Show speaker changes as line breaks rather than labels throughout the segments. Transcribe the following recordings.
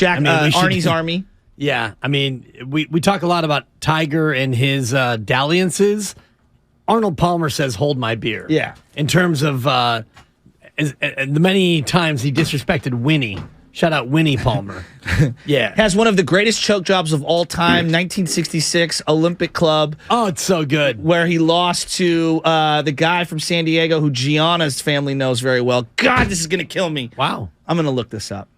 Arnie's Army.
Yeah, I mean, we talk a lot about Tiger and his dalliances. Arnold Palmer says, "Hold my beer."
Yeah.
In terms of the many times he disrespected Winnie. Shout out Winnie Palmer. Yeah.
Has one of the greatest choke jobs of all time, 1966 Olympic Club.
Oh, it's so good.
Where he lost to the guy from San Diego who Gianna's family knows very well. God, this is going to kill me.
Wow.
I'm going to look this up.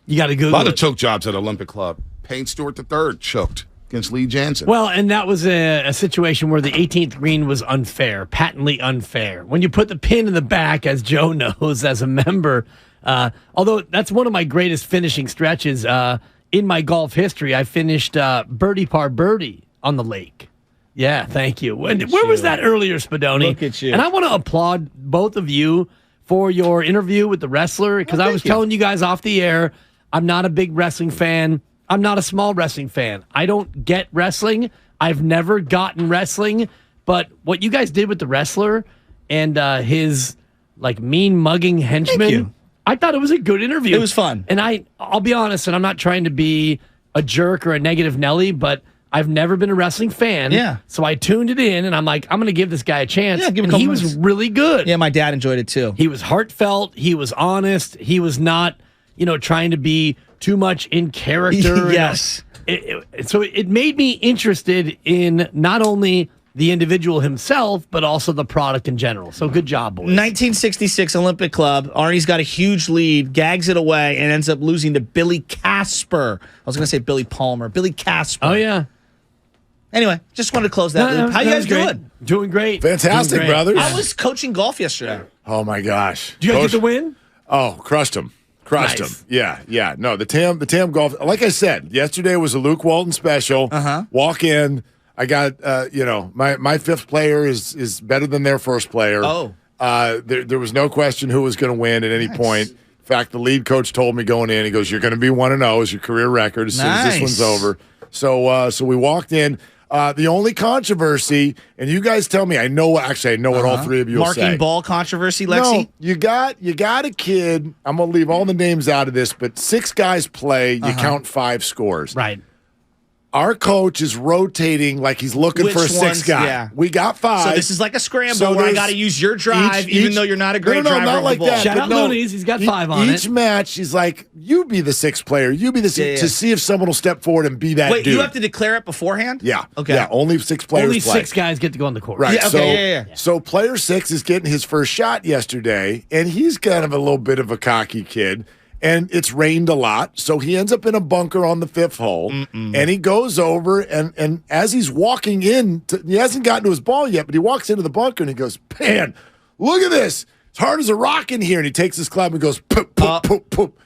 You got to Google
A lot
it.
of choke jobs at Olympic Club. Payne Stewart III choked against Lee Jansen.
Well, and that was a situation where the 18th green was unfair, patently unfair. When you put the pin in the back, as Joe knows as a member, although that's one of my greatest finishing stretches in my golf history, I finished birdie par birdie on the lake. Yeah, thank you. Where was that earlier, Spadoni?
Look at you.
And I want to applaud both of you for your interview with the wrestler, because I was telling you guys off the air, I'm not a big wrestling fan. I'm not a small wrestling fan. I don't get wrestling. I've never gotten wrestling. But what you guys did with the wrestler and his like mean mugging henchman, I thought it was a good interview.
It was fun.
And I'll be honest, and I'm not trying to be a jerk or a negative Nelly, but I've never been a wrestling fan.
Yeah.
So I tuned it in, and I'm like, I'm going to give this guy a chance.
Yeah, give him
and
a
he
couple
was
minutes.
really good.
Yeah, my dad enjoyed it too.
He was heartfelt. He was honest. He was not, trying to be too much in character.
Yes.
So it made me interested in not only the individual himself, but also the product in general. So good job, boys.
1966 Olympic Club. Arnie's got a huge lead, gags it away, and ends up losing to Billy Casper. I was going to say Billy Palmer. Billy Casper.
Oh, yeah.
Anyway, just wanted to close that loop. How you guys doing?
Doing great.
Fantastic,
Doing great.
brothers.
I was coaching golf yesterday.
Oh, my gosh.
Did you guys get the win?
Oh, crushed him. Crushed
Nice.
him. Yeah. No, the TAM golf. Like I said, yesterday was a Luke Walton special. Walk in. I got, my fifth player is better than their first player.
Oh.
There was no question who was going to win at any point. In fact, the lead coach told me going in, he goes, "You're going to be 1-0 as your career record as soon as this one's over." So we walked in. The only controversy, and you guys tell me, I know what all three of you will say.
Marking ball controversy, Lexi?
No, you got a kid. I'm going to leave all the names out of this, but 6 guys play. You count 5 scores.
Right.
Our coach is rotating like he's looking for a 6th guy.
Yeah.
We got 5.
So this is like a scramble
So
where I
there's
got to use your drive, even though you're not a great
no,
driver
not
of
like
the ball.
that.
Shout
but
out
no,
Looney's. He's got 5 on
Each match, he's like, you be the 6th player. You be the 6th,
Yeah.
to see if someone will step forward and be that
Wait,
dude.
you have to declare it beforehand?
Yeah.
Okay.
Yeah, only 6 players
Only
play.
6 guys get to go on the course.
Right.
Yeah, okay, yeah.
So player 6 is getting his first shot yesterday, and he's kind of a little bit of a cocky kid. And it's rained a lot, so he ends up in a bunker on the 5th hole, and he goes over, and as he's walking in, he hasn't gotten to his ball yet, but he walks into the bunker, and he goes, "Man, look at this. It's hard as a rock in here." And he takes his club and goes, "Poop, poop, poop, poop."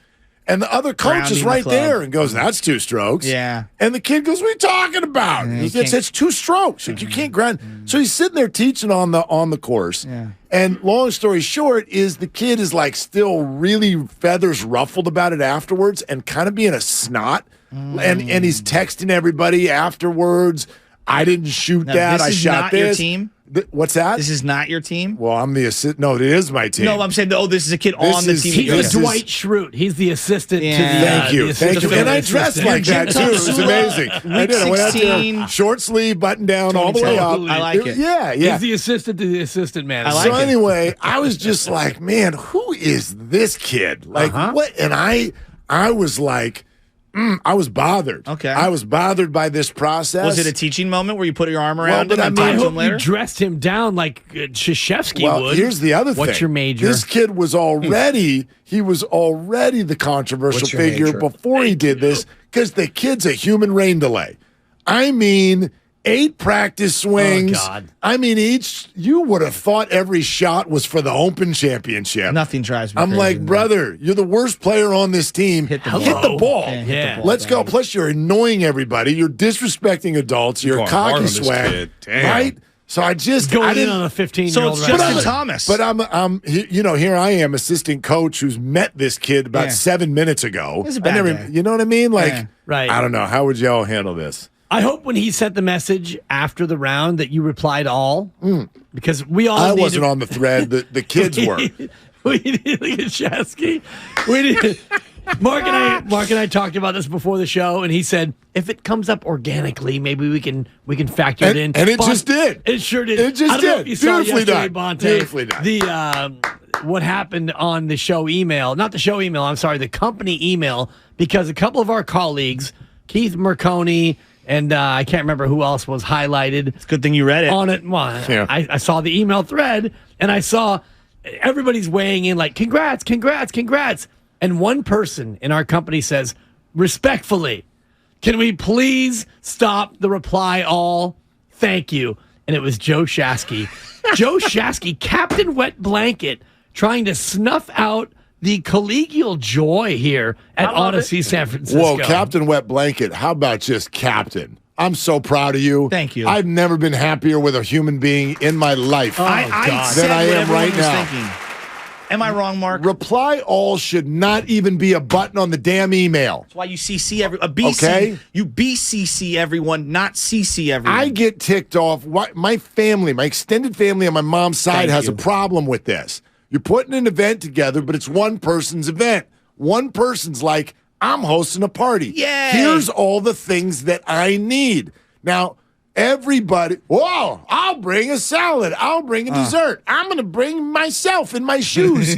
And the other coach is
Grounding
right
the club.
there and goes, "That's 2 strokes."
Yeah.
And the kid goes, "What are you talking about?" It's 2 strokes. Like, you can't grind. So he's sitting there teaching on the course.
Yeah.
And long story short is the kid is like still really feathers ruffled about it afterwards and kind of being a snot. And he's texting everybody afterwards. "I didn't shoot
Now,
that.
this
I
is
shot
not
this."
your team?
What's that?
This is not your team?
Well, I'm the assistant. No, it is my team.
No, I'm saying, this is a kid
This
on the
is-
team.
He's
This
the
is-
Dwight Schrute. He's the assistant to the
Thank you.
the
Thank you.
assistant
And I
assistant.
dressed like that, too. It was amazing. I did. I went out there,
16.
short sleeve, button down, all the way up.
I like it.
Yeah.
He's the assistant to the assistant manager.
I like
So
it.
anyway, I was just like, man, who is this kid? Like, what? And I was like, I was bothered.
Okay.
I was bothered by this process.
Was it a teaching moment where you put your arm around
but
him
I
and
mean,
I
talked to
hope
him later?
you dressed him down like Krzyzewski
Well,
would.
here's the other thing.
What's your major?
This kid was already, he was already the controversial
What's your
figure
major?
before he did this because the kid's a human rain delay. I mean, 8 practice swings.
Oh, God.
I mean, you would have thought every shot was for the Open Championship.
Nothing drives me
I'm
crazy
like,
than
brother, you're the worst player on this team.
Hit the
Hit
ball.
the ball.
Yeah, hit the
Yeah.
ball,
Let's go.
dang.
Plus, you're annoying everybody. You're disrespecting adults. You're a
going hard
cocky
on this
swag.
kid. Damn.
Right? So I
going in
didn't.
on a 15-year-old.
So it's
right
Justin
now.
Thomas.
But here I am, assistant coach who's met this kid about
Yeah.
7 minutes ago.
He's a bad guy.
You know what I mean? Like,
Yeah.
Right.
I don't know. How would y'all handle this?
I hope when he sent the message after the round that you replied all, because we all.
I
needed-
wasn't on the thread. The kids were.
We did look at Shasky. Mark and I talked about this before the show, and he said if it comes up organically, maybe we can factor it in.
And it just did.
It sure did.
It just
I don't know
did.
if you saw
Beautifully
yesterday,
done.
Bonte,
Beautifully done.
The what happened on the show email, not the show email. I'm sorry, the company email, because a couple of our colleagues, Keith Merconi, and I can't remember who else was highlighted.
It's a good thing you read it.
On it. Well,
Yeah.
I saw the email thread, and I saw everybody's weighing in like, congrats, congrats, congrats. And one person in our company says, respectfully, can we please stop the reply all? Thank you. And it was Joe Shasky. Joe Shasky, Captain Wet Blanket, trying to snuff out the collegial joy here at Odyssey San Francisco.
Whoa, Captain Wet Blanket. How about just Captain? I'm so proud of you.
Thank you.
I've never been happier with a human being in my life
I said
than I
what
am
everyone
right
was
now.
thinking. Am I wrong, Mark?
Reply all should not even be a button on the damn email.
That's why you CC a BC.
Okay.
You BCC everyone, not CC everyone.
I get ticked off. My family, my extended family on my mom's side
Thank
has
you.
a problem with this. You're putting an event together, but it's one person's event. One person's like, I'm hosting a party.
Yay.
Here's all the things that I need. Now, everybody, whoa, I'll bring a salad. I'll bring a dessert. I'm going to bring myself in my shoes.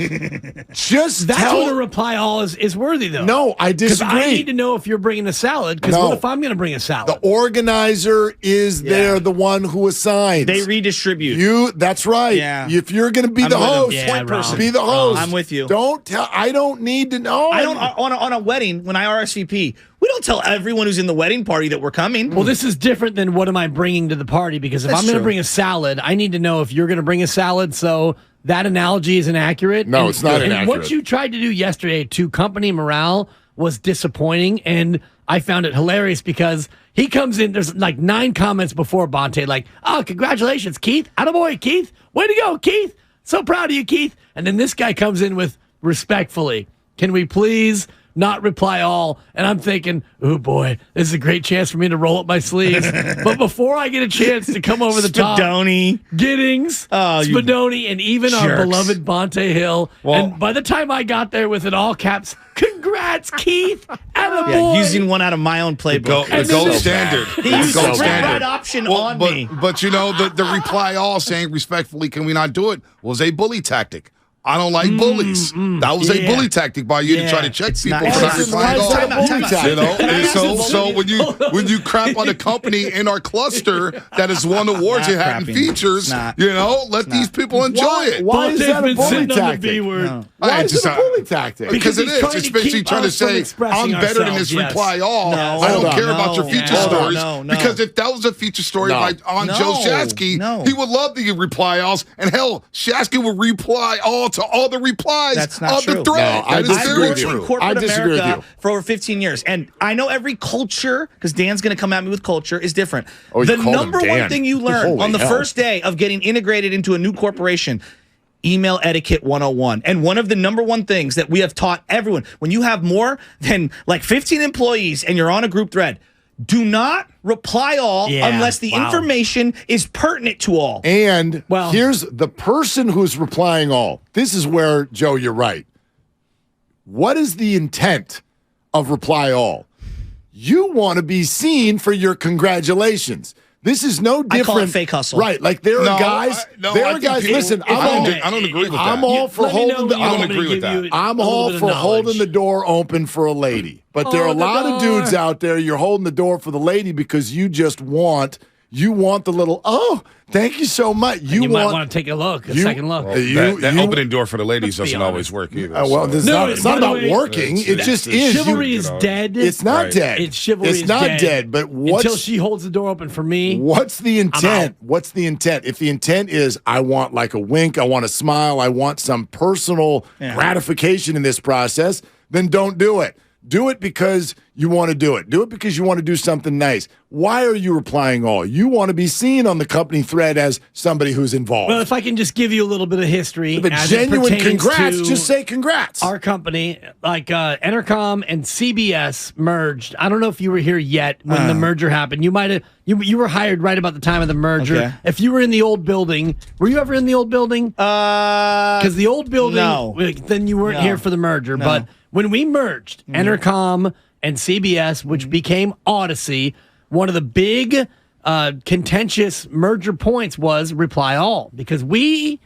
Just
That's
tell.
what a reply all is worthy, though.
No, I
Because
disagree.
I need to know if you're bringing a salad, because
No.
what if I'm going to bring a salad?
The organizer is there, the one who assigns.
They redistribute.
That's right.
Yeah.
If you're going to be
I'm
the
with 'em.
host,
Yeah,
Point
wrong.
person.
be the host.
I'm with you.
Don't tell. I don't need to know.
I don't on a wedding when I RSVP. We don't tell everyone who's in the wedding party that we're coming.
Well, this is different than what am I bringing to the party, because if
That's
I'm going to
true.
bring a salad, I need to know if you're going to bring a salad, so that analogy is inaccurate.
No,
And-
it's not
and
inaccurate.
what you tried to do yesterday to company morale was disappointing, and I found it hilarious because he comes in, there's like 9 comments before Bonte, like, oh, congratulations, Keith. Attaboy, Keith. Way to go, Keith. So proud of you, Keith. And then this guy comes in with, respectfully, can we please not reply all? And I'm thinking, oh boy, this is a great chance for me to roll up my sleeves. But before I get a chance to come over the top,
Spadoni.
Giddings,
you
Spadoni, and even our
jerks.
beloved Bonte Hill. And by the time I got there with it all caps, congrats, Keith. Attaboy.
Yeah, using one out of my own playbook.
The gold standard.
He used the
gold
red
standard.
option on me.
But you know, the reply all saying respectfully, can we not do it, was a bully tactic. I don't like bullies. That was a
yeah.
bully tactic by you to try to check
It's
people
not-
for not
Listen,
replying all.
time out, time out.
You know,
Can I
and
ask you
so when you crap on a company in our cluster that has won awards
Not
and having
crapping.
features,
It's not.
you know, let these people enjoy it.
Why is
Bonte's
that a
been
bully
sitting on the
tactic?
B word.
No.
Why
I
is
just-
it a bully tactic?
Because it
he's
is.
trying
It's
to
basically
keep
trying to
us from
say,
expressing
I'm better than
ourselves,
this
yes.
reply all.
No,
I don't
hold on.
care about your
No,
feature
no,
stories.
no.
Because if that was a feature story
No.
on
No,
Joe Shasky,
no.
he would love the reply alls. And hell, Shasky would reply all to all the replies
That's not
of
true.
the thread.
No, I
That is
disagree
very
with you.
true.
In corporate
I disagree with
America
you.
for over 15 years. And I know every culture, because Dan's going to come at me with culture, is different.
Oh, you
The
called him
number one
Dan.
thing you learn
Holy
on the
hell.
first day of getting integrated into a new corporation, email etiquette 101. And one of the number one things that we have taught everyone, when you have more than like 15 employees and you're on a group thread, do not reply all
Yeah,
unless the
wow.
information is pertinent to all.
And
Well-
here's the person who's replying all. This is where, Joe, you're right. What is the intent of reply all? You want to be seen for your congratulations. This is no different.
I call it fake hustle.
Right. Like there are
No,
guys.
I
there are
think
guys.
people-
Listen,
I don't agree with that.
I'm all for
Let me know
holding
when
the.
you
I
want
don't
me to
agree with
give
that.
you
I'm
a little
all
bit of
for
knowledge.
holding the door open for a lady. But there are a
Hold the
lot of
door.
dudes out there, you're holding the door for the lady because you just want the little, oh, thank you so much.
You might want to take a look, a second look.
That opening door for the ladies
Let's be
doesn't always work either.
well,
so.
No,
it's not
by the
about
way,
working. It just is.
Chivalry
you
is
know,
dead.
It's not
Right.
dead.
It's chivalry
It's
is
not
dead.
dead. But
until she holds the door open for me.
what's the
out.
intent? What's the intent? If the intent is I want like a wink, I want a smile, I want some personal gratification in this process, then don't do it. Do it because you want to do it. Do it because you want to do something nice. Why are you replying all? You want to be seen on the company thread as somebody who's involved.
Well, if I can just give you a little bit of history,
If a
as it
genuine
pertains
congrats,
to
just say congrats.
our company, like Entercom and CBS merged. I don't know if you were here yet when the merger happened. You might have. You were hired right about the time of the merger.
Okay.
If you were in the old building, were you ever in the old building? Because the old building,
no.
then you weren't
No.
here for the merger.
No.
But when we merged Entercom and CBS, which became Odyssey, one of the big contentious merger points was reply all, because we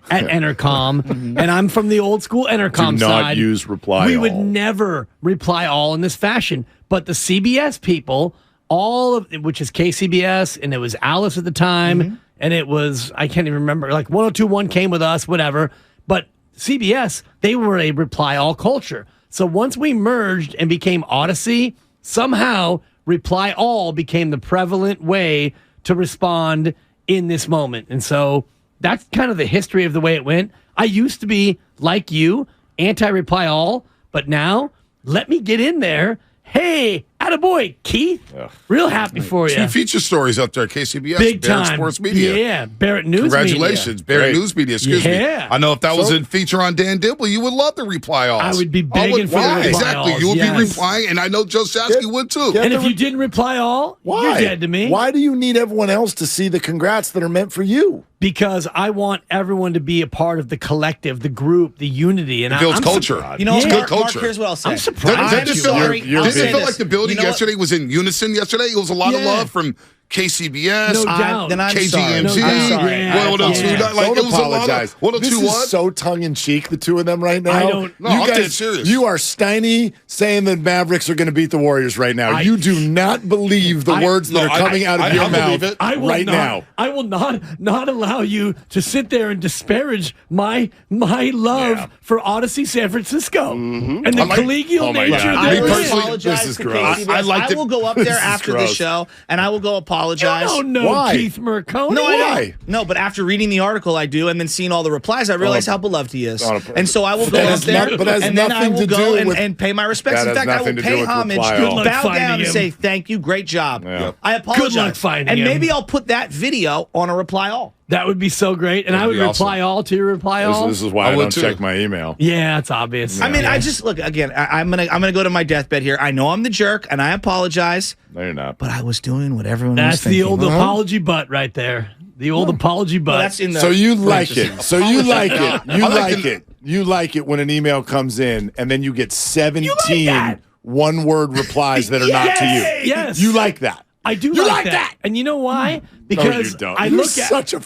at Entercom, and I'm from the old school Entercom
Do not
side.
use reply
We
all.
would never reply all in this fashion. But the CBS people, all of which is KCBS, and it was Alice at the time, and it was, I can't even remember, like 102.1 came with us, whatever. But CBS, they were a reply all culture. So once we merged and became Odyssey, somehow reply all became the prevalent way to respond in this moment. And so that's kind of the history of the way it went. I used to be, like you, anti-reply all, but now let me get in there. Hey, attaboy, Keith. Real happy for you.
Two feature stories up there, KCBS,
Big
Barrett
time.
Sports Media.
Yeah, Barrett News
Congratulations,
Media.
Barrett
Great.
News Media. Excuse me.
Yeah.
I know if that was a feature on Dan Dibble, you would love the reply alls.
I would be begging for the reply
Exactly.
alls,
You would
yes.
be replying, and I know Joe Shasky would too.
get
And
the
if you didn't reply all,
Why?
you're dead to me.
Why do you need everyone else to see the congrats that are meant for you?
Because I want everyone to be a part of the collective, the group, the unity. And
It builds
I'm
culture.
You know,
It's
Yeah.
good
Mark,
culture.
here's what I'll say.
I'm surprised
I'm
Didn't it feel
sorry.
like,
You're
I'll
didn't
say
it feel
this.
like the building
You know what?
yesterday was in unison yesterday? It was a lot of
Yeah.
love from KCBS,
No doubt.
Then I'm
KGMZ,
sorry.
No, I'm sorry.
Yeah,
102,
yeah.
like
Don't
it was a lot
apologize.
of 102
This
what?
is so tongue-in-cheek, the two of them right now.
I don't-
No, I'm dead serious.
You are Steiny saying that Mavericks are going to beat the Warriors right now. You do not believe the words that are coming out of your
I
mouth
believe it.
I will
right
not,
now.
I will not allow you to sit there and disparage my love
Yeah.
for Odyssey San Francisco and the
I like-
collegial
oh my
nature
God.
of
I
Me
their
will
win.
personally,
apologize
this is
to
gross.
KCBS.
I like
I
to-
will go up there
is
after the
gross.
show, and I will go apologize.
Oh no,
Why?
Keith Mercone.
No, I
Why?
don't. No, but after reading the article, I do, and then seeing all the replies, I realize how beloved he is.
Oh,
And so I will go
that
up
has
there,
not- but that has
and then I
nothing
will
to
go
do
and,
with-
and pay my respects.
that
In
has
fact, I will
nothing to do
pay
with
homage,
reply all.
Good luck
bow
finding
down, and
him.
say thank you, great job.
Yeah.
I apologize.
luck finding
and
him.
maybe I'll put that video on a reply all.
That would be so great, and I would
be awesome.
reply all to your reply all.
This is why
I
I
would
don't
too.
check my email.
Yeah, it's obvious.
I mean, I just look again. I'm gonna go to my deathbed here. I know I'm the jerk, and I apologize,
No, you're not.
but I was doing what everyone was
That's
thinking.
the old apology butt right there. The old apology butt.
Well, that's in the
So you like it.
parentheses.
So you like it. You
I like
like it. You like it when an email comes in and then you get 17
that?
one-word replies that are not to you.
Yes.
You like that.
I do
You
like
like
that.
that.
And you know why?
No,
Because
you don't.
I
You're
look at
such a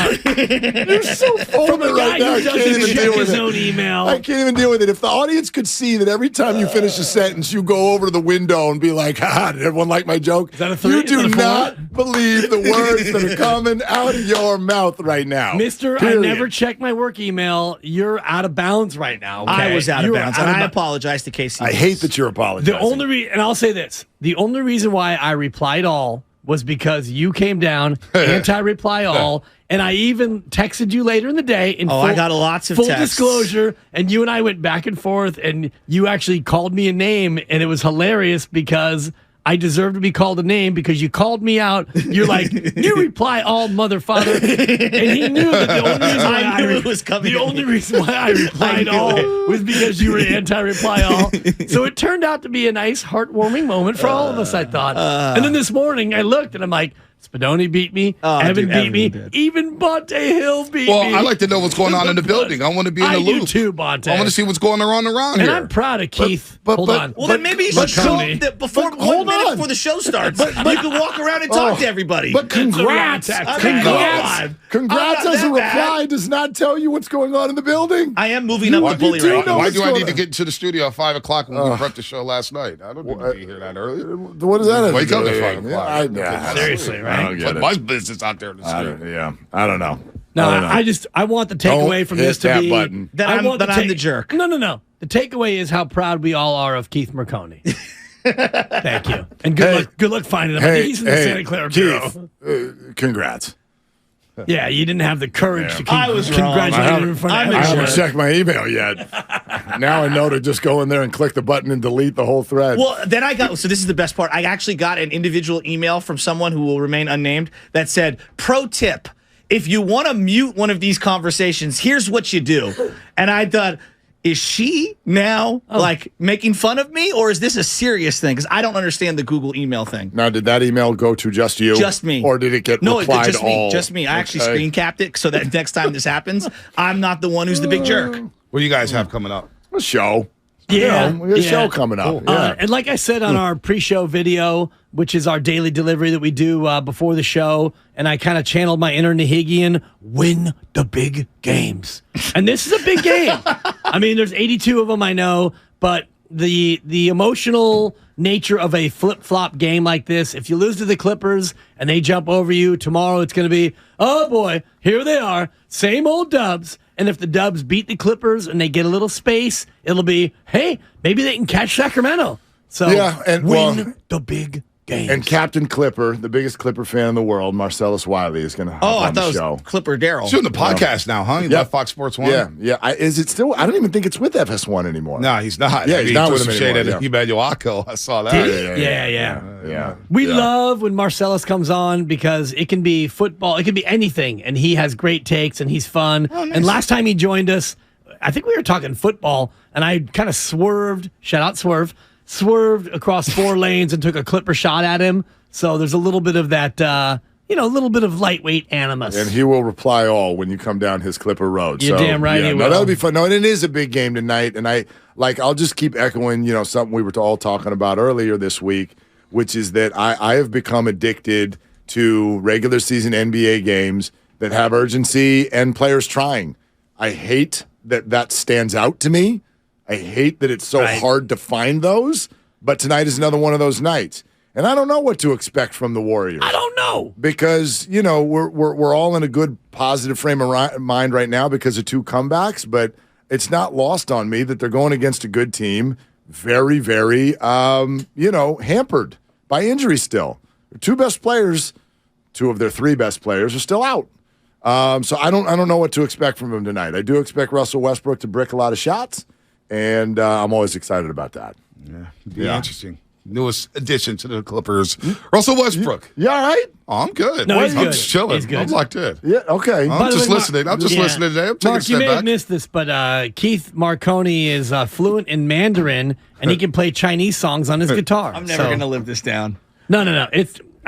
you're so full
from
of
a
it right
guy
now. I
who
can't
doesn't
even
check
deal with
his
it.
own email.
I can't even deal with it. If the audience could see that every time you finish a sentence, you go over to the window and be like, "Ha! Did everyone like my joke?"
that a three?
You
Is
do
that a four?
not believe the words that are coming out of your mouth right now,
Mister,
Period.
I never check my work email. You're out of bounds right now. Okay?
I was out of
You are
bounds, and I apologize to Casey.
I hate that you're apologizing.
The only reason, and I'll say this: the only reason why I replied all was because you came down anti-reply all, and I even texted you later in the day. In
Oh,
full,
I got lots of
full
texts.
disclosure, and you and I went back and forth, and you actually called me a name, and it was hilarious because I deserve to be called a name because you called me out. You're like, you reply all, motherfather. And he knew that the only reason why
I knew it was coming.
The only reason why I replied
I
all
knew
was because you were anti-reply all. So it turned out to be a nice, heartwarming moment for all of us, I thought. And then this morning I looked and I'm like, Spadoni beat me. Evan
dude,
beat me.
Evan did.
Even Bonte Hill beat
Well,
me.
I like to know what's going on in the building. I want to be in the
I
loop.
do too, Bonte.
I want to see what's going on around
And
here.
I'm proud of Keith. Hold on.
Well, then maybe you should show
Coney.
up before
But
1
hold
minute
on.
before the show starts. You can walk around and talk to everybody.
But congrats.
That's a real
Congrats.
text.
Congrats
I'm not
as a
that bad.
reply does not tell you what's going on in the building.
I am moving up the
you
bully
do
rank.
know
Why
what's
do I
going
need to
on.
get to the studio at 5 o'clock when we prepped the show last night? I don't need to be here that early.
What is that? have to
Wake
do
up
with
at
anything?
5 o'clock.
Yeah,
Seriously,
I
right?
don't get
Put
it.
my business out there in the street.
I don't know.
No,
I don't know.
I want the takeaway
Don't
from
hit
this to
that
be
button.
That
I
I'm-
want
that I'm the jerk.
No. The takeaway is how proud we all are of Keith Mercone. Thank you, and good luck finding him. I think he's in the Santa Clara
Keith,
Bureau.
congrats.
Yeah, you didn't have the courage to keep
I was wrong.
congratulating him in front
I'm
of
a
I
everyone.
haven't checked my email yet. Now I know to just go in there and click the button and delete the whole thread.
Well, then I got, so this is the best part. I actually got an individual email from someone who will remain unnamed that said, pro tip, if you want to mute one of these conversations, here's what you do. And I thought, is she now like making fun of me, or is this a serious thing? Because I don't understand the Google email thing.
Now, did that email go to just you?
Just me.
Or did it get
No,
replied
just
all?
me. Just me. I actually
Okay.
screen capped it so that next time this happens, I'm not the one who's the big jerk.
What do you guys have coming up?
A show.
Yeah,
we got a show coming up. Yeah.
And like I said on our pre-show video, which is our daily delivery that we do before the show, and I kind of channeled my inner Nahigian, win the big games. And this is a big game. I mean, there's 82 of them, I know, but the emotional nature of a flip-flop game like this, if you lose to the Clippers and they jump over you, tomorrow it's going to be, oh boy, here they are, same old Dubs. And if the Dubs beat the Clippers and they get a little space, it'll be, hey, maybe they can catch Sacramento. So win the big games.
And Captain Clipper, the biggest Clipper fan in the world, Marcellus Wiley, is going to hop on the show.
Was Clipper Daryl.
He's doing the podcast now, huh? He left Fox Sports 1.
Yeah. Is it still? I don't even think it's with FS1 anymore.
No, he's not.
Yeah, he's not with him anymore.
Emmanuel Akko. I saw that.
Yeah. We love when Marcellus comes on because it can be football, it can be anything, and he has great takes and he's fun. Oh, nice. And last time he joined us, I think we were talking football, and I kind of swerved. Shout out swerved across 4 lanes and took a Clipper shot at him. So there's a little bit of that, a little bit of lightweight animus.
And he will reply all when you come down his Clipper road.
You're damn right he will.
No, that'll be fun. No, and it is a big game tonight. And I'll just keep echoing, something we were all talking about earlier this week, which is that I have become addicted to regular season NBA games that have urgency and players trying. I hate that stands out to me. I hate that it's so hard to find those, but tonight is another one of those nights. And I don't know what to expect from the Warriors.
I don't know.
Because, we're all in a good positive frame of mind right now because of 2 comebacks, but it's not lost on me that they're going against a good team, very, very, hampered by injury still. Their 2 best players, 2 of their 3 best players are still out. So I don't know what to expect from them tonight. I do expect Russell Westbrook to brick a lot of shots. And I'm always excited about that.
Yeah, interesting. Newest addition to the Clippers, Russell Westbrook.
You all right?
Oh, I'm good.
No, he's
I'm
good.
just chilling.
He's good.
I'm locked in.
Yeah, okay.
I'm just listening. I'm just listening today. I'm taking
Mark,
a step
you may
back.
have missed this, but Keith Marconi is fluent in Mandarin, and he can play Chinese songs on his guitar.
I'm never going to live this down.
No.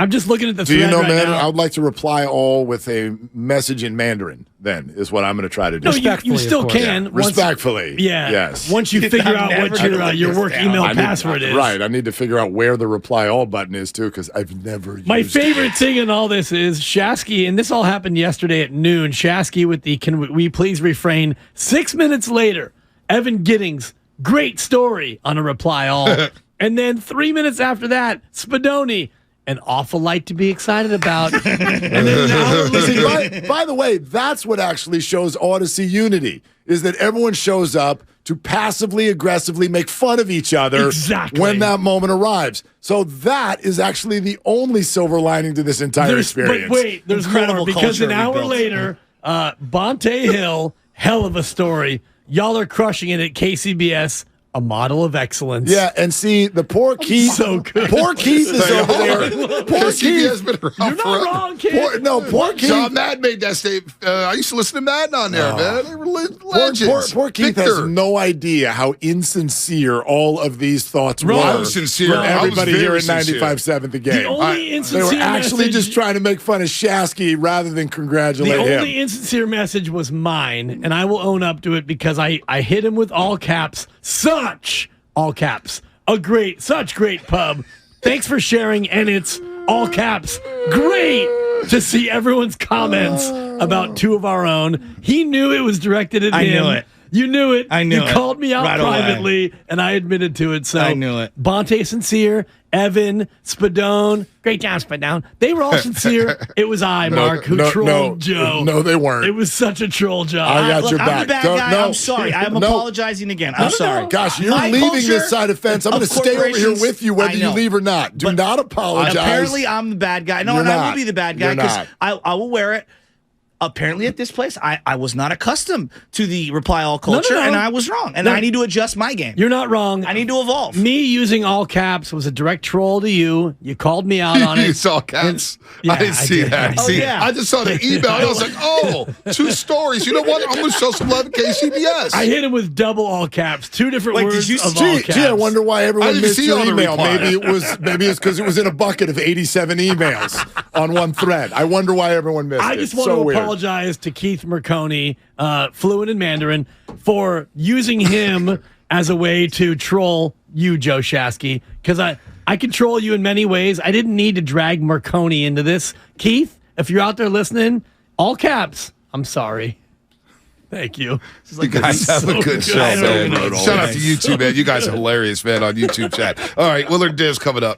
I'm just looking at the thread
Do you know
right
Mandarin?
now.
I would like to reply all with a message in Mandarin, then, is what I'm going to try to do.
No, you still can.
Yeah. Respectfully.
Yes. Once you figure out what your work email password is.
Right. I need to figure out where the reply all button is, too, because I've never used
My favorite thing in all this is Shasky, and this all happened yesterday at noon. Shasky with the "Can we please refrain?" 6 minutes later, Evan Giddings, great story on a reply all. And then 3 minutes after that, Spadoni, an awful light to be excited about. And then now
by the way, that's what actually shows Odyssey unity, is that everyone shows up to passively aggressively make fun of each other when that moment arrives. So that is actually the only silver lining to this entire experience.
But wait, there's
incredible
more, because an hour
rebuilt.
later, Bonte Hill, hell of a story. Y'all are crushing it at KCBS. A model of excellence.
Yeah, and see, the poor Keith.
So good.
Poor Keith is over there. Poor Keith
has been around
You're not wrong, kid.
Poor Keith.
John Madden made that statement. I used to listen to Madden on there, man. They were legends.
Poor Keith has no idea how insincere all of these thoughts were.
I was sincere.
From everybody here at 95.7 The Game.
The only insincere
they were actually
message,
just trying to make fun of Shasky rather than congratulate him.
The only insincere message was mine, and I will own up to it because I hit him with all caps. All caps. Such great pub. Thanks for sharing, and it's all caps. Great to see everyone's comments about 2 of our own. He knew it was directed at him.
I knew it.
You knew it.
I knew
you
it.
called me out
Right
privately,
away.
and I admitted to it. So
I knew it.
Bonte sincere, Evan, Spadone, great job, Spadone. They were all sincere. It was Mark, who trolled Joe.
No, they weren't.
It was such a troll job.
I got
Look,
your
I'm
back.
the bad guy. I'm sorry. I'm apologizing again. I'm sorry.
Gosh, you're
My
leaving
culture
this side of fence. I'm going to
of
stay over here
corporations,
with you whether
I
you
know.
leave or not. Do
But
not apologize.
Apparently, I'm the bad guy. No,
You're
and I
not.
will be the bad guy
You're
because
not.
I will wear it. Apparently, at this place, I was not accustomed to the reply all culture,
No.
and I was wrong. And I need to adjust my game.
You're not wrong.
I need to evolve.
Me using all caps was a direct troll to you. You called me out on it.
You saw caps.
Yeah,
I didn't see
did.
that.
Oh,
See,
yeah.
I just saw the email. And I was like, 2 stories. You know what? I'm going to show some love to KCBS.
I hit him with double all caps, 2 different
Wait,
words
did you
of all
see-
caps.
Gee, I wonder why
I
everyone
didn't
missed
see
your
all the
email.
reply.
Maybe it's because it was in a bucket of 87 emails on one thread. I wonder why everyone missed it.
I just want
So
to
weird.
apologize to Keith Marconi, fluent in Mandarin, for using him as a way to troll you, Joe Shasky, because I control you in many ways. I didn't need to drag Marconi into this. Keith, if you're out there listening, all caps, I'm sorry. Thank you.
You guys have a good show, man. Shout out to you two, man. You guys are hilarious, man, on YouTube chat. All right, Willard and Dibs coming up.